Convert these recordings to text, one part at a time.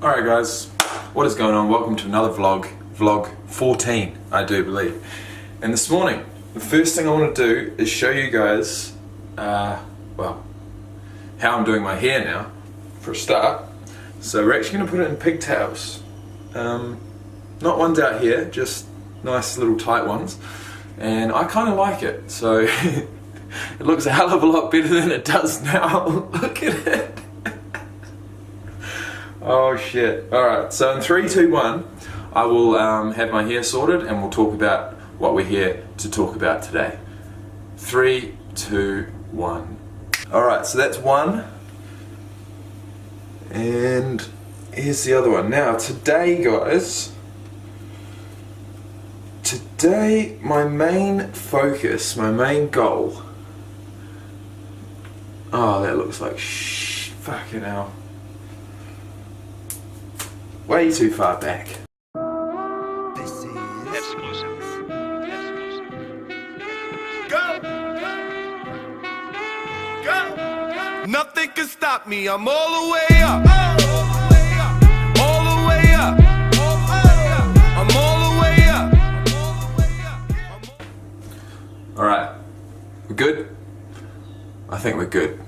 Alright guys, what is going on? Welcome to another vlog 14 I do believe. And this morning, the first thing I want to do is show you guys, well, how I'm doing my hair now, for a start. So we're actually going to put it in pigtails. Not ones out here, just nice little tight ones. And I kind of like it, so it looks a hell of a lot better than it does now. Look at it. Oh shit. Alright, so in 3, 2, 1, I will have my hair sorted and we'll talk about what we're here to talk about today. 3, 2, 1. Alright, so that's one. And here's the other one. Now, today, guys, my main focus, my main goal. Oh, that looks like fucking hell. Way too far back. This is exclusive. Go! Go! Nothing can stop me. I'm all the way up. All the way up. I'm all the way up. Alright, we're good? I think we're good.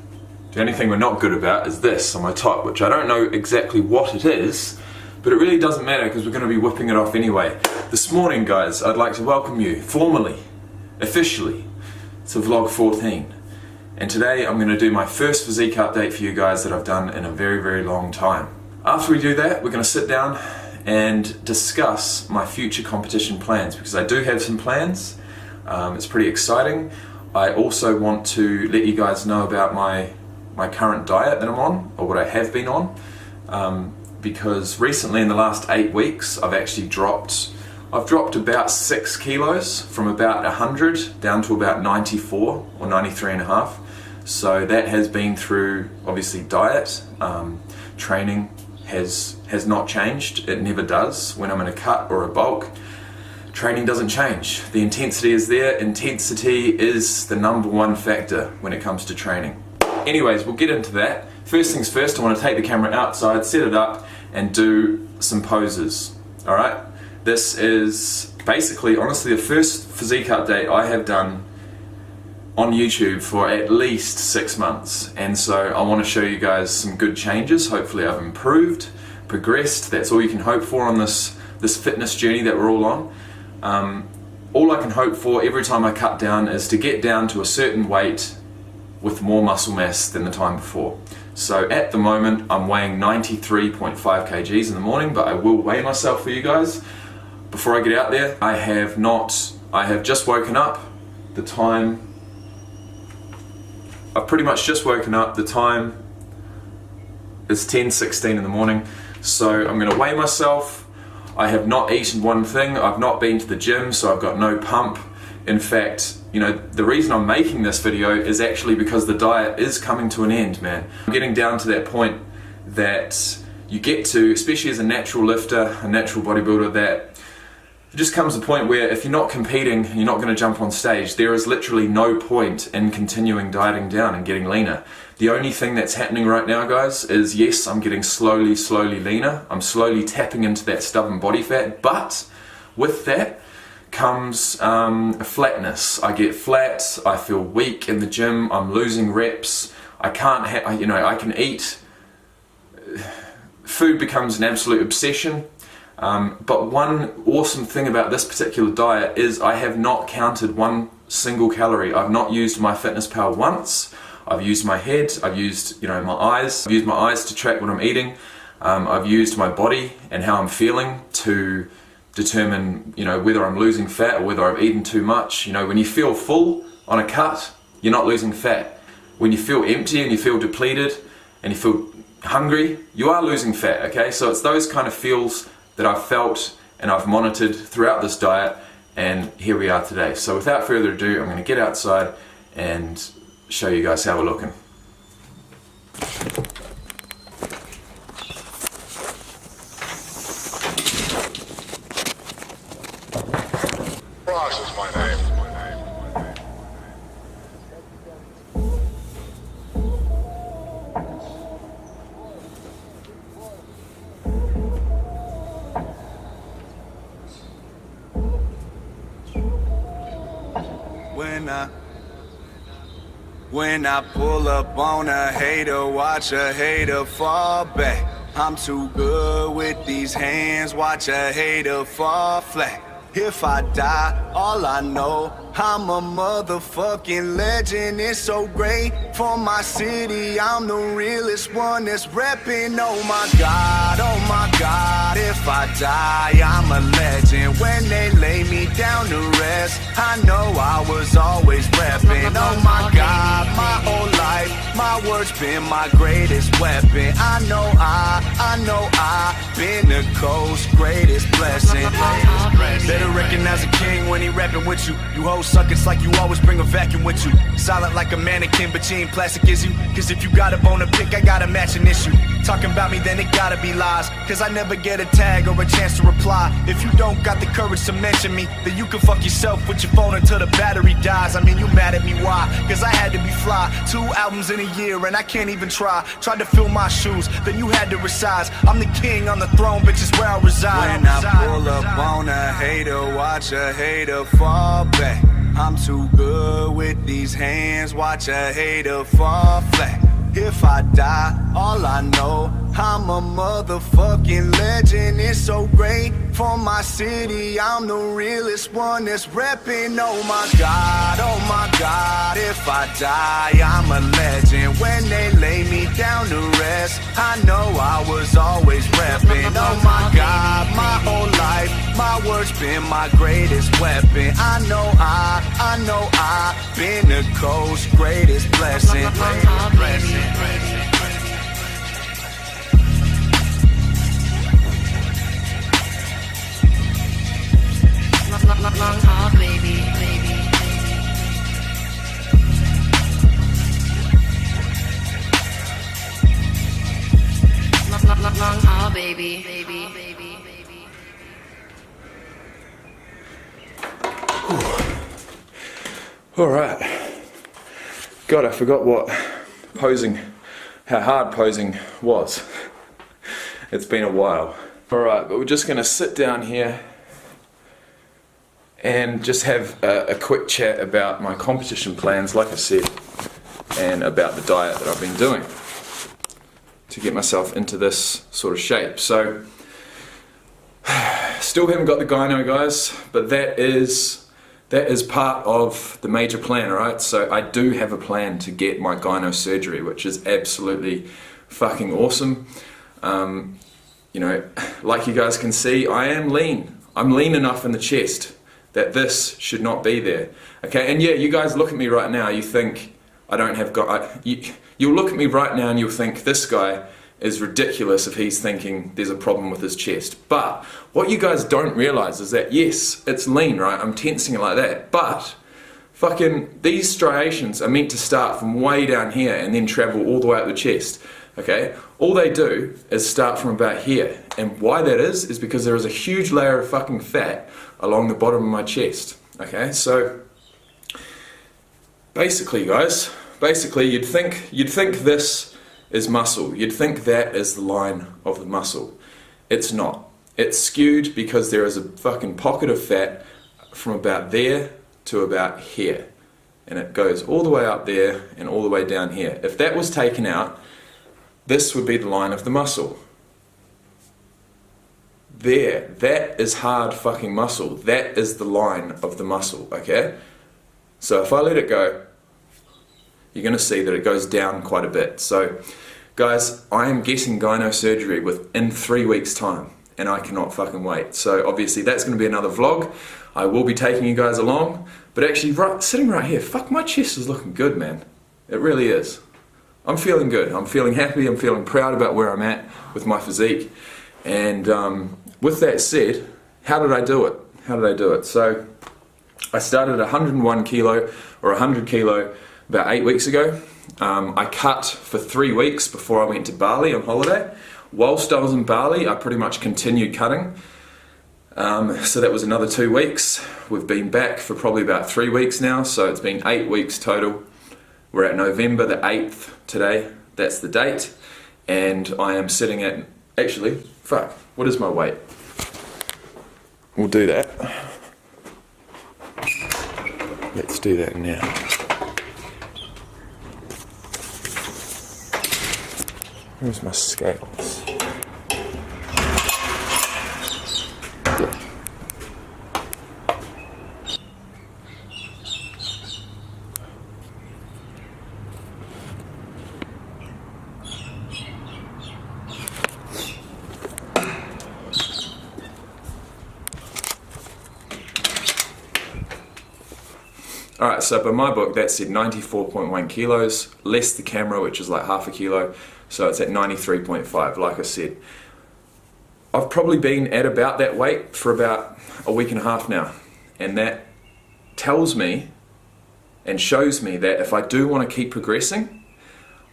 The only thing we're not good about is this on my top, which I don't know exactly what it is, but it really doesn't matter because we're going to be whipping it off anyway. This morning, guys, I'd like to welcome you formally, officially, to vlog 14. And today I'm going to do my first physique update for you guys that I've done in a very, very long time. After we do that, we're going to sit down and discuss my future competition plans, because I do have some plans. It's pretty exciting. I also want to let you guys know about my current diet that I'm on, or what I have been on. Because recently, in the last 8 weeks, I've dropped about 6 kilos, from about 100 down to about 94 or 93 and a half. So that has been through, obviously, diet. Training has not changed. It never does. When I'm in a cut or a bulk, training doesn't change. The intensity is there. Intensity is the #1 factor when it comes to training. Anyways, we'll get into that. First things first, I want to take the camera outside, set it up, and do some poses. Alright? This is basically, honestly, the first physique update I have done on YouTube for at least 6 months. And so I want to show you guys some good changes. Hopefully I've improved, progressed. That's all you can hope for on this fitness journey that we're all on. All I can hope for every time I cut down is to get down to a certain weight with more muscle mass than the time before. So at the moment I'm weighing 93.5 kgs in the morning, but I will weigh myself for you guys before I get out there. I have just woken up. I've pretty much just woken up. The time is 10:16 in the morning. So I'm gonna weigh myself. I have not eaten one thing. I've not been to the gym, so I've got no pump. In fact, you know, the reason I'm making this video is actually because the diet is coming to an end, man. I'm getting down to that point that you get to, especially as a natural lifter, a natural bodybuilder, that it just comes to a point where if you're not competing and you're not going to jump on stage, there is literally no point in continuing dieting down and getting leaner. The only thing that's happening right now, guys, is yes, I'm getting slowly leaner. I'm slowly tapping into that stubborn body fat, but with that comes a flatness. I get flat, I feel weak in the gym, I'm losing reps, I can eat. Food becomes an absolute obsession. But one awesome thing about this particular diet is I have not counted one single calorie. I've not used MyFitnessPal once. I've used my head, I've used my eyes. I've used my eyes to track what I'm eating. I've used my body and how I'm feeling to determine whether I'm losing fat or whether I've eaten too much. When you feel full on a cut, you're not losing fat. When you feel empty and you feel depleted and you feel hungry, you are losing fat, okay? So it's those kind of feels that I've felt and I've monitored throughout this diet, and here we are today. So without further ado, I'm going to get outside and show you guys how we're looking. Ross is my name. When I pull up on a hater, watch a hater fall back. I'm too good with these hands, watch a hater fall flat. If I die, all I know, I'm a motherfucking legend. It's so great for my city, I'm the realest one that's reppin'. Oh my God, if I die, I'm a legend. When they lay me down to rest, I know I was always reppin'. Oh my God, my whole life, my words been my greatest weapon. I know I been the coast's greatest blessing. Better recognize a king when he rapping with you. You hoes suck, it's like you always bring a vacuum with you. Silent like a mannequin, but you ain't plastic, is you? Cause if you got a bone to pick, I got a matching issue. Talking about me, then it gotta be lies. Cause I never get a tag or a chance to reply. If you don't got the courage to mention me, then you can fuck yourself with your phone until the battery dies. I mean, you mad at me, why? Cause I had to be fly. 2 albums in a year and I can't even try. Tried to fill my shoes, then you had to resize. I'm the king on the throne, bitch, is where I reside. When I pull up on a hater, watch a hater fall back. I'm too good with these hands, watch a hater fall flat. If I die, all I know, I'm a motherfucking legend. It's so great for my city, I'm the realest one that's reppin'. Oh my God, if I die, I'm a legend. When they lay me down to rest, I know I was always reppin'. Oh my God, my whole life, my words been my greatest weapon. I know I been the coast's greatest blessing. Long haul, baby. Long haul, baby. All right. God, I forgot how hard posing was. It's been a while. All right, but we're just gonna sit down here and just have a quick chat about my competition plans, like I said, and about the diet that I've been doing to get myself into this sort of shape. So, still haven't got the gyno, guys, but that is part of the major plan, right? So I do have a plan to get my gyno surgery, which is absolutely fucking awesome. You know, like you guys can see, I am lean. I'm lean enough in the chest that this should not be there. Okay, and yeah, you guys look at me right now, you think I don't have you'll look at me right now and you'll think this guy is ridiculous if he's thinking there's a problem with his chest. But what you guys don't realize is that yes, it's lean, right? I'm tensing it like that, but fucking these striations are meant to start from way down here and then travel all the way up the chest. Okay, all they do is start from about here, and why that is because there is a huge layer of fucking fat along the bottom of my chest. Okay, so basically, guys, you'd think this is muscle. You'd think that is the line of the muscle. It's not. It's skewed because there is a fucking pocket of fat from about there to about here, and it goes all the way up there and all the way down here. If that was taken out, this would be the line of the muscle. There, that is hard fucking muscle. That is the line of the muscle, okay? So if I let it go, you're going to see that it goes down quite a bit. So, guys, I am getting gyno surgery within 3 weeks' time, and I cannot fucking wait. So obviously that's going to be another vlog. I will be taking you guys along, but actually sitting right here, fuck, my chest is looking good, man. It really is. I'm feeling good. I'm feeling happy. I'm feeling proud about where I'm at with my physique. And with that said, how did I do it? So I started at 101 kilo or 100 kilo about 8 weeks ago. I cut for 3 weeks before I went to Bali on holiday. Whilst I was in Bali, I pretty much continued cutting. So that was another 2 weeks. We've been back for probably about 3 weeks now, so it's been 8 weeks total. We're at November the 8th today, that's the date, and I am sitting at, actually, fuck, what is my weight? We'll do that. Let's do that now. Where's my scales? Yeah. Alright, so by my book that said 94.1 kilos, less the camera, which is like half a kilo, so it's at 93.5, like I said. I've probably been at about that weight for about a week and a half now, and that tells me and shows me that if I do want to keep progressing,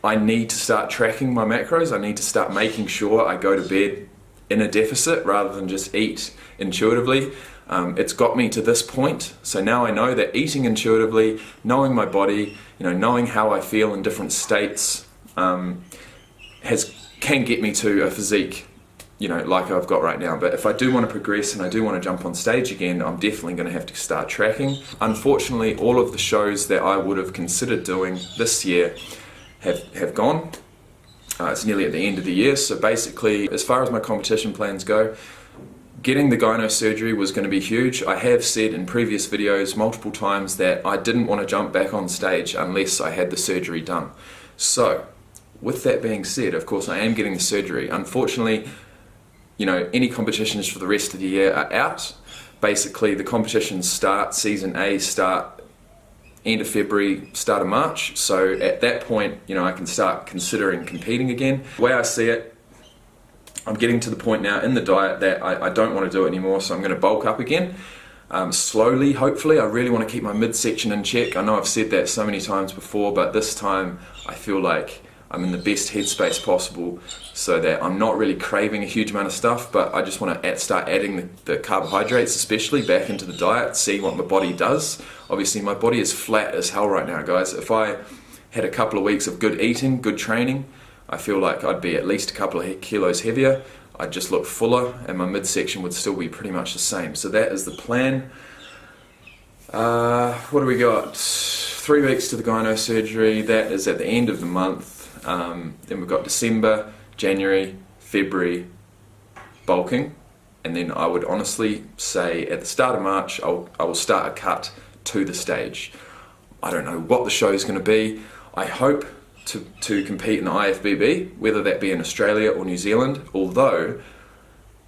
I need to start tracking my macros. I need to start making sure I go to bed in a deficit rather than just eat intuitively. It's got me to this point, so now I know that eating intuitively, knowing my body, knowing how I feel in different states, can get me to a physique, like I've got right now. But if I do want to progress and I do want to jump on stage again, I'm definitely going to have to start tracking. Unfortunately, all of the shows that I would have considered doing this year have gone. It's nearly at the end of the year, so basically, as far as my competition plans go, getting the gyno surgery was going to be huge. I have said in previous videos multiple times that I didn't want to jump back on stage unless I had the surgery done. So, with that being said, of course I am getting the surgery. Unfortunately, any competitions for the rest of the year are out. Basically, the competitions start, Season A start end of February, start of March. So at that point, I can start considering competing again. The way I see it, I'm getting to the point now in the diet that I don't want to do it anymore, so I'm going to bulk up again. Slowly, hopefully. I really want to keep my midsection in check. I know I've said that so many times before, but this time I feel like I'm in the best headspace possible so that I'm not really craving a huge amount of stuff, but I just want to start adding the carbohydrates especially back into the diet, see what my body does. Obviously my body is flat as hell right now, guys. If I had a couple of weeks of good eating, good training, I feel like I'd be at least a couple of kilos heavier. I'd just look fuller and my midsection would still be pretty much the same. So that is the plan. What do we got? 3 weeks to the gyno surgery. That is at the end of the month. Then we've got December, January, February, bulking. And then I would honestly say at the start of March, I will start a cut to the stage. I don't know what the show is going to be. I hope to compete in the IFBB, whether that be in Australia or New Zealand, although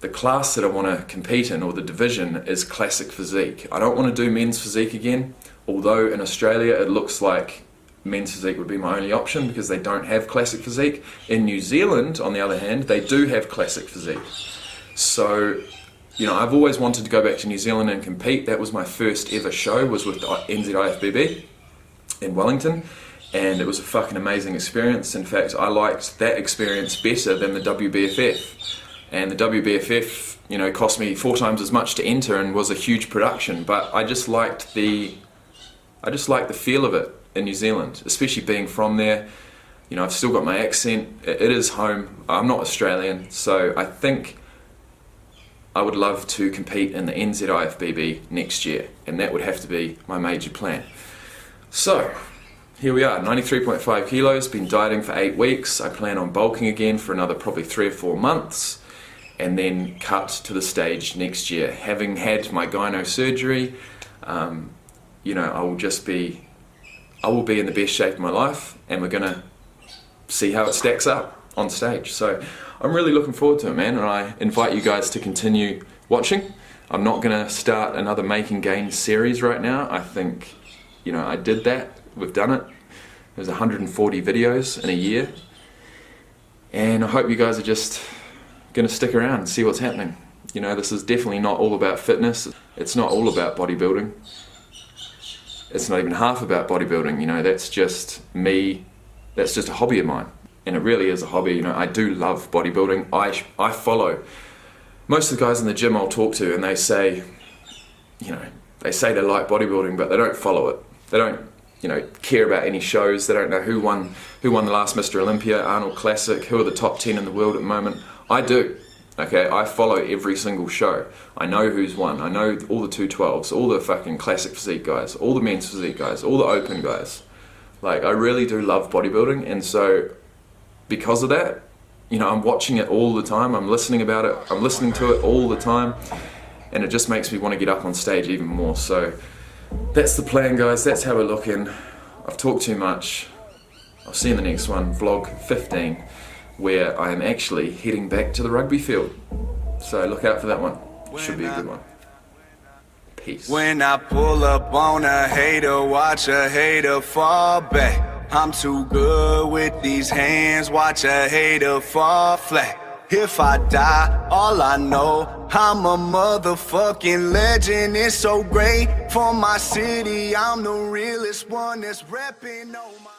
the class that I want to compete in, or the division, is classic physique. I don't want to do men's physique again, although in Australia it looks like men's physique would be my only option because they don't have classic physique. In New Zealand, on the other hand, they do have classic physique. So, I've always wanted to go back to New Zealand and compete. That was my first ever show, was with the NZIFBB in Wellington. And it was a fucking amazing experience. In fact, I liked that experience better than the WBFF. And the WBFF, cost me 4 times as much to enter and was a huge production. But I just liked the feel of it in New Zealand, especially being from there. I've still got my accent. It is home. I'm not Australian, so I think I would love to compete in the NZIFBB next year, and that would have to be my major plan. So, here we are, 93.5 kilos, been dieting for 8 weeks. I plan on bulking again for another probably 3 or 4 months, and then cut to the stage next year. Having had my gyno surgery, I will be in the best shape of my life, and we're gonna see how it stacks up on stage. So I'm really looking forward to it, man, and I invite you guys to continue watching. I'm not gonna start another Making Gains series right now. I think, I did that. We've done it. There's 140 videos in a year, and I hope you guys are just gonna stick around and see what's happening. This is definitely not all about fitness. It's not all about bodybuilding. It's not even half about bodybuilding. That's just me. That's just a hobby of mine, and it really is a hobby. I do love bodybuilding. I follow most of the guys in the gym I'll talk to, and they say they like bodybuilding, but they don't follow it. They don't care about any shows. They don't know who won the last Mr. Olympia, Arnold Classic, who are the top 10 in the world at the moment. I do. Okay, I follow every single show. I know who's won. I know all the 212s, all the fucking classic physique guys, all the men's physique guys, all the open guys. Like, I really do love bodybuilding, and so because of that, you know, I'm watching it all the time. I'm listening about it. I'm listening to it all the time, and it just makes me want to get up on stage even more. So that's the plan, guys. That's how we're looking. I've talked too much. I'll see you in the next one, vlog 15, where I am actually heading back to the rugby field. So look out for that one. Should be a good one. Peace. When I pull up on a hater, watch a hater fall back. I'm too good with these hands, watch a hater fall flat. If I die, all I know, I'm a motherfucking legend. It's so great for my city, I'm the realest one that's repping. Oh my